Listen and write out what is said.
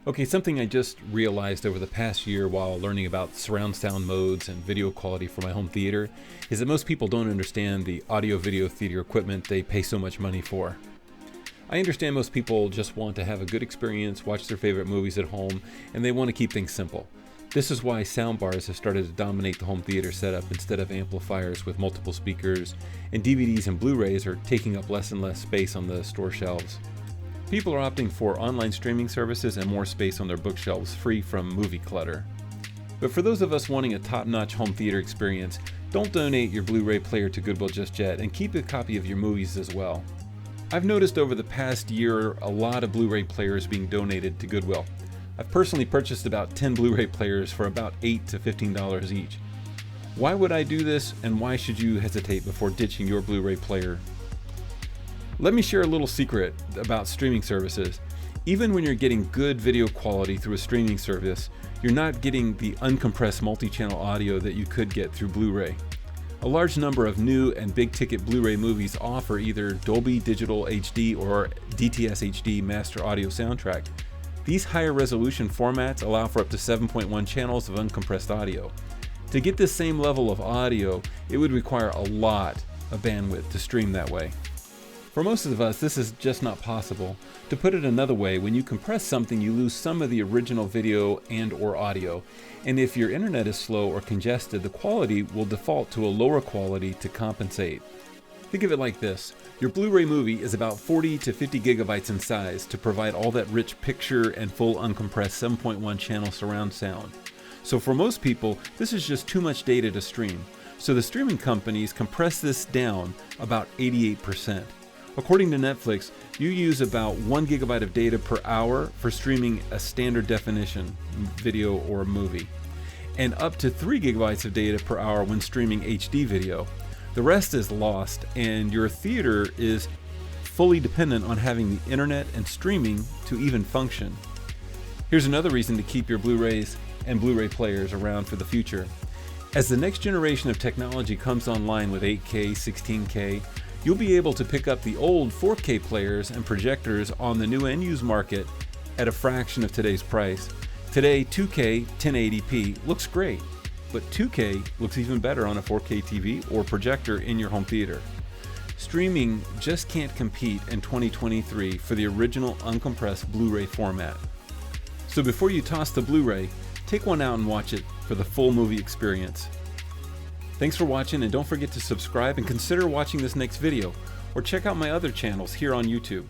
Okay, something I just realized over the past year while learning about surround sound modes and video quality for my home theater is that most people don't understand the audio-video theater equipment they pay so much money for. I understand most people just want to have a good experience, watch their favorite movies at home, and they want to keep things simple. This is why soundbars have started to dominate the home theater setup instead of amplifiers with multiple speakers, and DVDs and Blu-rays are taking up less and less space on the store shelves. People are opting for online streaming services and more space on their bookshelves, free from movie clutter. But for those of us wanting a top-notch home theater experience, don't donate your Blu-ray player to Goodwill just yet, and keep a copy of your movies as well. I've noticed over the past year a lot of Blu-ray players being donated to Goodwill. I've personally purchased about 10 Blu-ray players for about $8 to $15 each. Why would I do this, and why should you hesitate before ditching your Blu-ray player? Let me share a little secret about streaming services. Even when you're getting good video quality through a streaming service, you're not getting the uncompressed multi-channel audio that you could get through Blu-ray. A large number of new and big-ticket Blu-ray movies offer either Dolby Digital HD or DTS HD Master Audio Soundtrack. These higher resolution formats allow for up to 7.1 channels of uncompressed audio. To get this same level of audio, it would require a lot of bandwidth to stream that way. For most of us, this is just not possible. To put it another way, when you compress something, you lose some of the original video and/or audio. And if your internet is slow or congested, the quality will default to a lower quality to compensate. Think of it like this. Your Blu-ray movie is about 40 to 50 gigabytes in size to provide all that rich picture and full uncompressed 7.1 channel surround sound. So for most people, this is just too much data to stream. So the streaming companies compress this down about 88%. According to Netflix, you use about 1 gigabyte of data per hour for streaming a standard definition video or movie, and up to 3 gigabytes of data per hour when streaming HD video. The rest is lost, and your theater is fully dependent on having the internet and streaming to even function. Here's another reason to keep your Blu-rays and Blu-ray players around for the future. As the next generation of technology comes online with 8K, 16K, you'll be able to pick up the old 4K players and projectors on the new and used market at a fraction of today's price. Today, 2K 1080p looks great, but 2K looks even better on a 4K TV or projector in your home theater. Streaming just can't compete in 2023 for the original uncompressed Blu-ray format. So before you toss the Blu-ray, take one out and watch it for the full movie experience. Thanks for watching, and don't forget to subscribe and consider watching this next video, or check out my other channels here on YouTube.